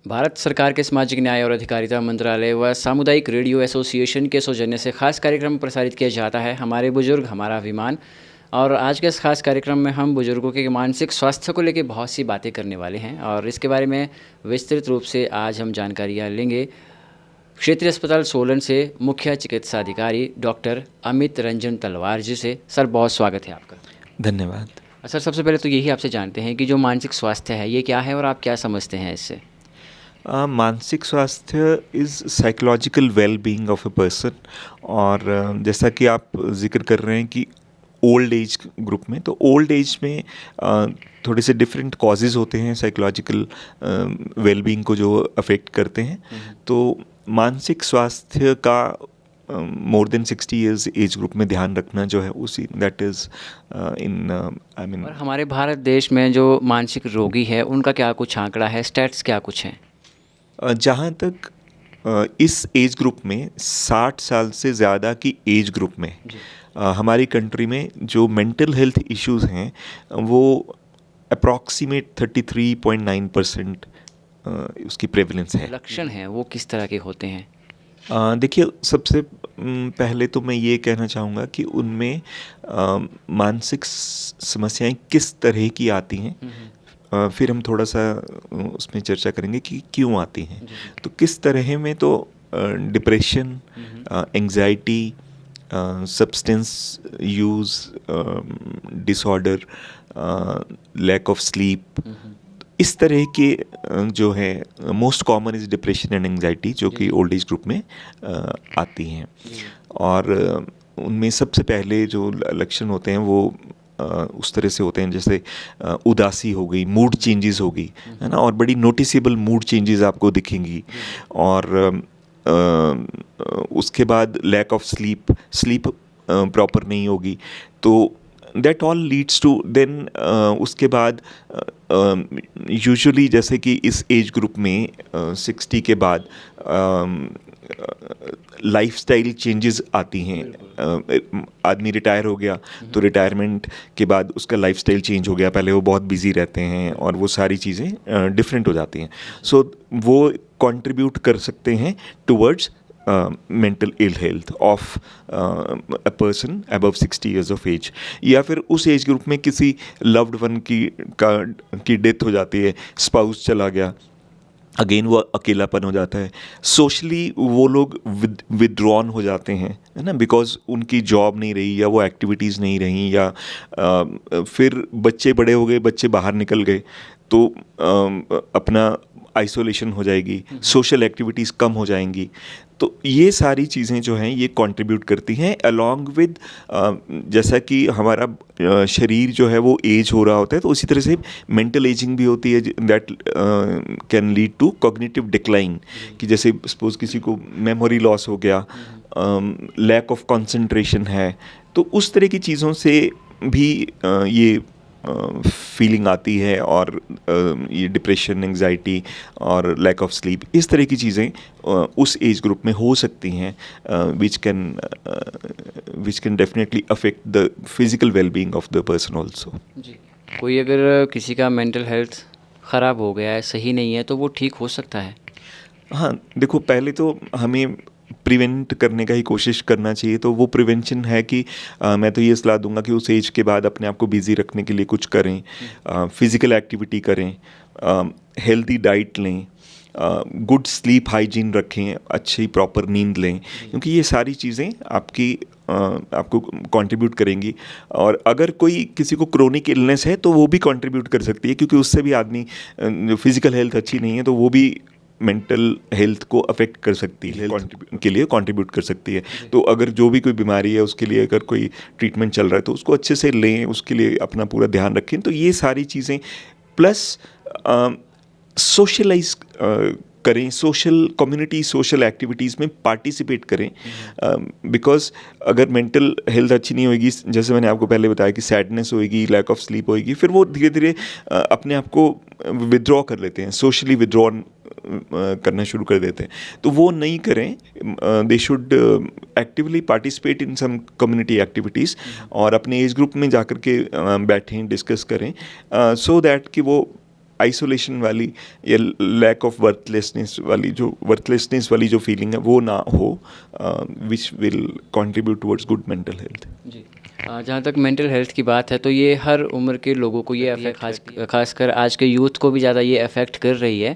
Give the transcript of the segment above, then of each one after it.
भारत सरकार के सामाजिक न्याय और अधिकारिता मंत्रालय व सामुदायिक रेडियो एसोसिएशन के सौजन्य से खास कार्यक्रम प्रसारित किया जाता है, हमारे बुजुर्ग हमारा अभिमान। और आज के इस खास कार्यक्रम में हम बुजुर्गों के मानसिक स्वास्थ्य को लेकर बहुत सी बातें करने वाले हैं और इसके बारे में विस्तृत रूप से आज हम जानकारियाँ लेंगे क्षेत्रीय अस्पताल सोलन से मुख्य चिकित्सा अधिकारी डॉक्टर अमित रंजन तलवार जी से। सर, बहुत स्वागत है आपका। धन्यवाद। सर, सबसे पहले तो यही आपसे जानते हैं कि जो मानसिक स्वास्थ्य है ये क्या है और आप क्या समझते हैं इससे। मानसिक स्वास्थ्य is psychological well being of a person. और जैसा कि आप जिक्र कर रहे हैं कि ओल्ड एज ग्रुप में, तो ओल्ड एज में थोड़े से डिफरेंट कॉजेज़ होते हैं साइकोलॉजिकल वेल बीइंग को जो अफेक्ट करते हैं। तो मानसिक स्वास्थ्य का more than 60 years age group में ध्यान रखना जो है उसी that is in I mean. और हमारे भारत देश में जो मानसिक रोगी है उनका क्या कुछ आंकड़ा है, स्टैट्स क्या कुछ हैं। जहाँ तक इस एज ग्रुप में 60 साल से ज़्यादा की एज ग्रुप में हमारी कंट्री में जो मेंटल हेल्थ इश्यूज़ हैं वो अप्रॉक्सीमेट 33.9% उसकी प्रेवलेंस है। लक्षण हैं वो किस तरह के होते हैं। देखिए, सबसे पहले तो मैं ये कहना चाहूँगा कि उनमें मानसिक समस्याएं किस तरह की आती हैं, फिर हम थोड़ा सा उसमें चर्चा करेंगे कि क्यों आती हैं। तो किस तरह में, तो depression, anxiety, substance use disorder, lack of sleep, इस तरह के जो है most common is depression and anxiety जो कि ओल्ड एज ग्रुप में आती हैं। और उनमें सबसे पहले जो लक्षण होते हैं वो उस तरह से होते हैं जैसे उदासी हो गई, मूड चेंजेस हो गई, है ना, और बड़ी नोटिसेबल मूड चेंजेस आपको दिखेंगी। और उसके बाद लैक ऑफ स्लीप प्रॉपर नहीं होगी। तो that all leads to then उसके बाद यूजुअली जैसे कि इस एज ग्रुप में 60 के बाद लाइफस्टाइल चेंजेस आती हैं। आदमी रिटायर हो गया तो रिटायरमेंट के बाद उसका लाइफस्टाइल चेंज हो गया, पहले वो बहुत बिजी रहते हैं और वो सारी चीज़ें डिफरेंट हो जाती हैं। सो वो कंट्रीब्यूट कर सकते हैं towards mental ill health of a person above 60 years of age. या फिर उस एज ग्रुप में किसी लव्ड वन की डेथ हो जाती है, स्पाउस चला गया, अगेन वो अकेलापन हो जाता है। सोशली वो लोग विदड्रॉन हो जाते हैं, है ना, बिकॉज उनकी जॉब नहीं रही या वो एक्टिविटीज़ नहीं रही, या फिर बच्चे बड़े हो गए, बच्चे बाहर निकल गए तो अपना आइसोलेशन हो जाएगी, सोशल एक्टिविटीज़ कम हो जाएंगी। तो ये सारी चीज़ें जो हैं ये कंट्रीब्यूट करती हैं अलॉन्ग विद जैसा कि हमारा शरीर जो है वो एज हो रहा होता है, तो उसी तरह से मेंटल एजिंग भी होती है that can lead to cognitive decline. कि जैसे सपोज किसी को मेमोरी लॉस हो गया, लैक ऑफ कंसंट्रेशन है, तो उस तरह की चीज़ों से भी ये फीलिंग आती है। और ये डिप्रेशन, एंग्जाइटी और लैक ऑफ स्लीप, इस तरह की चीज़ें उस एज ग्रुप में हो सकती हैं which can definitely affect the physical well being of the person also. जी, कोई अगर किसी का मेंटल हेल्थ ख़राब हो गया है, सही नहीं है, तो वो ठीक हो सकता है। हाँ, देखो, पहले तो हमें प्रिवेंट करने का ही कोशिश करना चाहिए। तो वो प्रिवेंशन है कि मैं तो ये सलाह दूंगा कि उस एज के बाद अपने आप को बिज़ी रखने के लिए कुछ करें, फिज़िकल एक्टिविटी करें, हेल्दी डाइट लें, गुड स्लीप हाइजीन रखें, अच्छी प्रॉपर नींद लें, क्योंकि ये सारी चीज़ें आपको कंट्रीब्यूट करेंगी। और अगर कोई किसी को क्रोनिक इलनेस है तो वो भी कंट्रीब्यूट कर सकती है, क्योंकि उससे भी आदमी फिज़िकल हेल्थ अच्छी नहीं है तो वो भी मेंटल हेल्थ को अफेक्ट कर सकती है, के लिए कंट्रीब्यूट कर सकती है। तो अगर जो भी कोई बीमारी है उसके लिए अगर कोई ट्रीटमेंट चल रहा है तो उसको अच्छे से लें, उसके लिए अपना पूरा ध्यान रखें। तो ये सारी चीज़ें प्लस सोशलाइज करें, सोशल कम्युनिटी, सोशल एक्टिविटीज़ में पार्टिसिपेट करें। बिकॉज अगर मेंटल हेल्थ अच्छी नहीं होगी, जैसे मैंने आपको पहले बताया कि सैडनेस होएगी, लैक ऑफ स्लीप होएगी, फिर वो धीरे धीरे अपने आप को विदड्रॉ कर लेते हैं, सोशली विदड्रॉ करना शुरू कर देते हैं। तो वो नहीं करें, they should actively participate in some community activities और अपने एज ग्रुप में जाकर के बैठें, डिस्कस करें, सो दैट कि वो आइसोलेशन वाली या लैक ऑफ वर्थलेसनेस वाली जो फीलिंग है वो ना हो, which will contribute towards good mental health. जी। जहाँ तक मेंटल हेल्थ की बात है तो ये हर उम्र के लोगों को ये अफेक्ट खासकर आज के यूथ को भी ज़्यादा ये अफेक्ट कर रही है।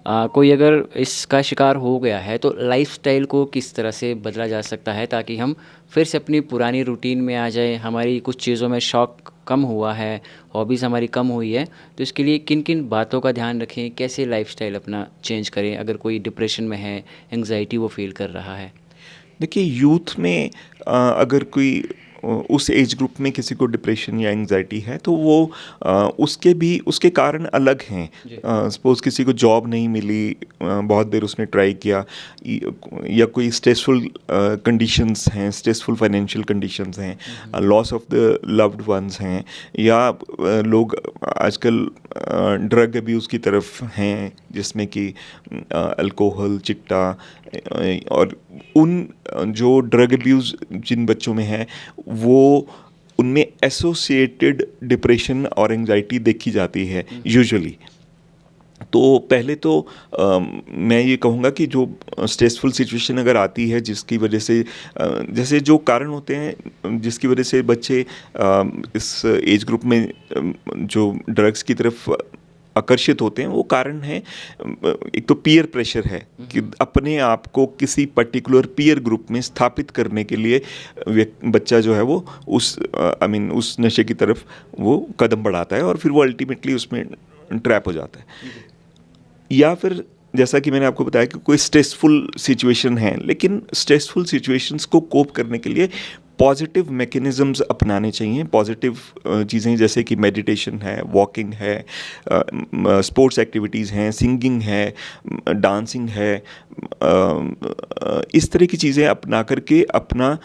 कोई अगर इसका शिकार हो गया है तो लाइफस्टाइल को किस तरह से बदला जा सकता है ताकि हम फिर से अपनी पुरानी रूटीन में आ जाए। हमारी कुछ चीज़ों में शौक कम हुआ है, हॉबीज़ हमारी कम हुई है, तो इसके लिए किन किन बातों का ध्यान रखें, कैसे लाइफस्टाइल अपना चेंज करें अगर कोई डिप्रेशन में है, एंग्जाइटी वो फील कर रहा है। देखिए, यूथ में अगर कोई उस एज ग्रुप में किसी को डिप्रेशन या एंग्जाइटी है तो वो उसके कारण अलग हैं। सपोज़ किसी को जॉब नहीं मिली, बहुत देर उसने ट्राई किया, या कोई स्ट्रेसफुल कंडीशंस हैं, स्ट्रेसफुल फाइनेंशियल कंडीशंस हैं, loss of the loved ones हैं, या लोग आजकल ड्रग अब्यूज़ की तरफ हैं जिसमें कि अल्कोहल, चिट्टा, और उन जो ड्रग अब्यूज़ जिन बच्चों में है वो उनमें एसोसिएटेड डिप्रेशन और एंग्जाइटी देखी जाती है यूजुअली। तो पहले तो मैं ये कहूँगा कि जो स्ट्रेसफुल सिचुएशन अगर आती है जिसकी वजह से जैसे जो कारण होते हैं जिसकी वजह से बच्चे इस एज ग्रुप में जो ड्रग्स की तरफ आकर्षित होते हैं, वो कारण है एक तो पीयर प्रेशर है कि अपने आप को किसी पर्टिकुलर पीयर ग्रुप में स्थापित करने के लिए बच्चा जो है वो उस नशे की तरफ वो कदम बढ़ाता है और फिर वो अल्टीमेटली उसमें ट्रैप हो जाता है। या फिर जैसा कि मैंने आपको बताया कि कोई स्ट्रेसफुल सिचुएशन है, लेकिन स्ट्रेसफुल सिचुएशंस को कोप करने के लिए पॉजिटिव मैकेनिज़म्स अपनाने चाहिए। पॉजिटिव चीज़ें जैसे कि मेडिटेशन है, वॉकिंग है, स्पोर्ट्स एक्टिविटीज़ हैं, सिंगिंग है, डांसिंग है, इस तरह की चीज़ें अपना करके अपना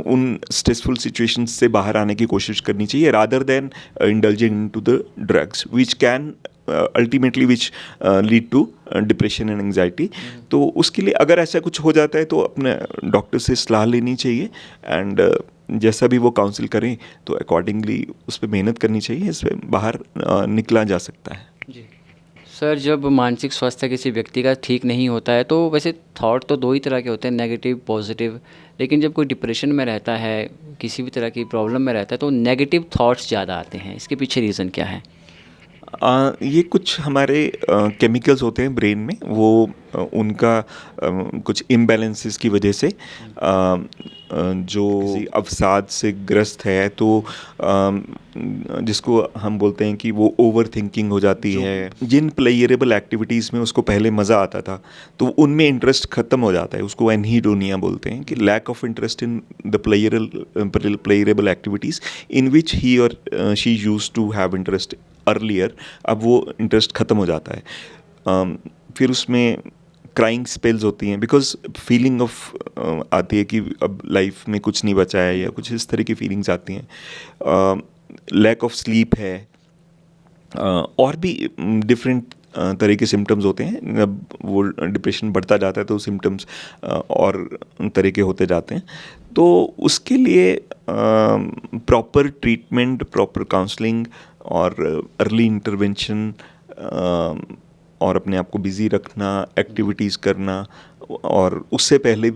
उन स्ट्रेसफुल सिचुएशंस से बाहर आने की कोशिश करनी चाहिए, rather than indulging into the drugs which can ultimately which lead to depression and anxiety. तो उसके लिए अगर ऐसा कुछ हो जाता है तो अपने डॉक्टर से सलाह लेनी चाहिए, एंड जैसा भी वो काउंसिल करें तो अकॉर्डिंगली उस पर मेहनत करनी चाहिए, इससे बाहर निकला जा सकता है। जी सर, जब मानसिक स्वास्थ्य किसी व्यक्ति का ठीक नहीं होता है तो वैसे थॉट तो दो ही तरह के होते हैं, नेगेटिव पॉजिटिव, लेकिन जब कोई डिप्रेशन में रहता है, किसी भी तरह की प्रॉब्लम में रहता है तो नेगेटिव थॉट्स ज़्यादा आते हैं। इसके पीछे रीज़न क्या है? ये कुछ हमारे केमिकल्स होते हैं ब्रेन में, वो उनका कुछ इम्बैलेंसेस की वजह से जो अवसाद से ग्रस्त है तो जिसको हम बोलते हैं कि वो ओवर थिंकिंग हो जाती है। जिन प्लेयरेबल एक्टिविटीज़ में उसको पहले मज़ा आता था तो उनमें इंटरेस्ट ख़त्म हो जाता है, उसको एनहीडोनिया बोलते हैं, कि lack of interest in the pleasurable activities in which he or she used to have interest earlier. अब वो इंटरेस्ट ख़त्म हो जाता है। फिर उसमें क्राइंग स्पेल्स होती हैं बिकॉज फीलिंग ऑफ आती है कि अब लाइफ में कुछ नहीं बचा है, या कुछ इस तरह की फीलिंग्स आती हैं। लैक ऑफ स्लीप है, और भी डिफरेंट तरह के सिम्टम्स होते हैं। अब वो डिप्रेशन बढ़ता जाता है तो सिम्टम्स और तरह के होते जाते हैं। तो उसके लिए प्रॉपर ट्रीटमेंट, प्रॉपर काउंसलिंग और अर्ली इंटरवेंशन, और अपने आप को बिज़ी रखना, एक्टिविटीज़ करना, और उससे पहले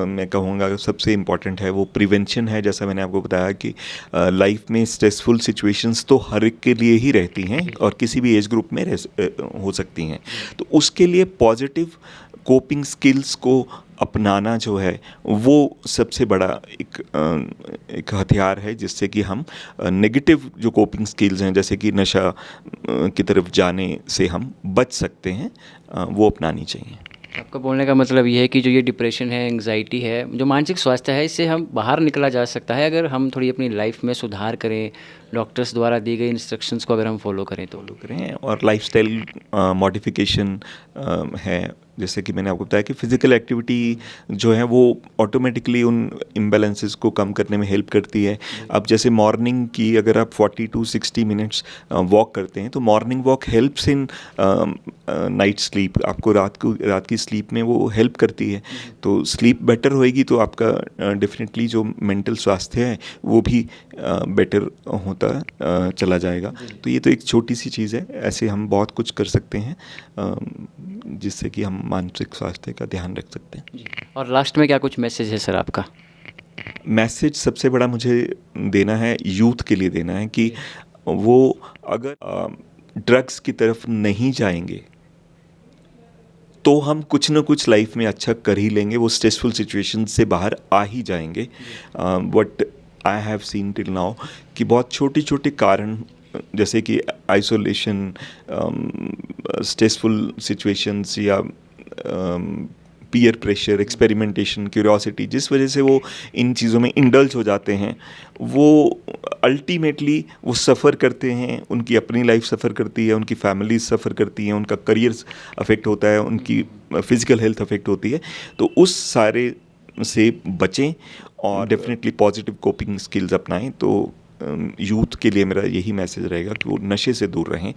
मैं कहूँगा सबसे इम्पॉर्टेंट है वो प्रिवेंशन है। जैसा मैंने आपको बताया कि लाइफ में स्ट्रेसफुल सिचुएशंस तो हर एक के लिए ही रहती हैं और किसी भी एज ग्रुप में हो सकती हैं। तो उसके लिए पॉजिटिव कोपिंग स्किल्स को अपनाना जो है वो सबसे बड़ा एक हथियार है, जिससे कि हम नेगेटिव जो कोपिंग स्किल्स हैं जैसे कि नशा की तरफ जाने से हम बच सकते हैं, वो अपनानी चाहिए। आपका बोलने का मतलब ये है कि जो ये डिप्रेशन है, एंग्जाइटी है, जो मानसिक स्वास्थ्य है, इससे हम बाहर निकला जा सकता है अगर हम थोड़ी अपनी लाइफ में सुधार करें, डॉक्टर्स द्वारा दी गई इंस्ट्रक्शंस को अगर हम फॉलो करें और लाइफस्टाइल मॉडिफिकेशन है। जैसे कि मैंने आपको बताया कि फ़िज़िकल एक्टिविटी जो है वो ऑटोमेटिकली उन इम्बैलेंसेस को कम करने में हेल्प करती है। अब जैसे मॉर्निंग की अगर आप 40 to 60 मिनट्स वॉक करते हैं तो morning walk helps in night sleep, आपको रात की स्लीप में वो हेल्प करती है। तो स्लीप बेटर होएगी तो आपका डेफिनेटली जो मेंटल स्वास्थ्य है वो भी बेटर होता चला जाएगा। तो ये तो एक छोटी सी चीज़ है, ऐसे हम बहुत कुछ कर सकते हैं जिससे कि हम मानसिक स्वास्थ्य का ध्यान रख सकते हैं। और लास्ट में क्या कुछ मैसेज है सर आपका? मैसेज सबसे बड़ा मुझे देना है, यूथ के लिए देना है कि वो अगर ड्रग्स की तरफ नहीं जाएंगे तो हम कुछ ना कुछ लाइफ में अच्छा कर ही लेंगे, वो स्ट्रेसफुल सिचुएशन से बाहर आ ही जाएंगे। But I have seen till now कि बहुत छोटे छोटे कारण जैसे कि आइसोलेशन, स्ट्रेसफुल सिचुएशंस या पीयर प्रेशर, एक्सपेरिमेंटेशन, क्यूरियोसिटी, जिस वजह से वो इन चीज़ों में इंडल्ज हो जाते हैं, वो अल्टीमेटली वो सफ़र करते हैं, उनकी अपनी लाइफ सफ़र करती है, उनकी फैमिली सफ़र करती हैं, उनका करियर अफेक्ट होता है, उनकी फिज़िकल हेल्थ अफेक्ट होती है। तो उस सारे से बचें और डेफिनेटली पॉजिटिव कोपिंग स्किल्स अपनाएं। तो यूथ के लिए मेरा यही मैसेज रहेगा कि वो नशे से दूर रहें,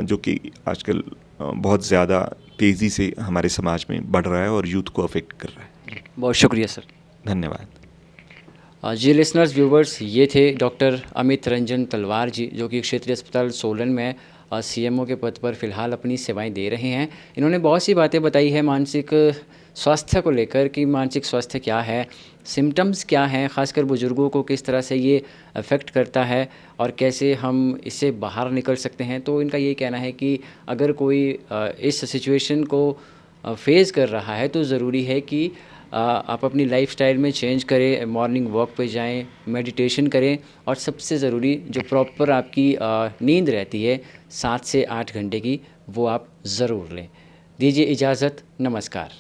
जो कि आजकल बहुत ज़्यादा तेज़ी से हमारे समाज में बढ़ रहा है और यूथ को अफेक्ट कर रहा है। बहुत शुक्रिया सर। धन्यवाद। जी लिसनर्स, व्यूवर्स, ये थे डॉक्टर अमित रंजन तलवार जी, जो कि क्षेत्रीय अस्पताल सोलन में CMO के पद पर फ़िलहाल अपनी सेवाएं दे रहे हैं। इन्होंने बहुत सी बातें बताई है मानसिक स्वास्थ्य को लेकर कि मानसिक स्वास्थ्य क्या है, सिम्टम्स क्या हैं, ख़ासकर बुज़ुर्गों को किस तरह से ये अफेक्ट करता है और कैसे हम इससे बाहर निकल सकते हैं। तो इनका ये कहना है कि अगर कोई इस सिचुएशन को फेस कर रहा है तो ज़रूरी है कि आप अपनी लाइफस्टाइल में चेंज करें, मॉर्निंग वॉक पे जाएं, मेडिटेशन करें और सबसे ज़रूरी जो प्रॉपर आपकी नींद रहती है 7 से 8 घंटे की, वो आप ज़रूर लें। दीजिए इजाज़त, नमस्कार।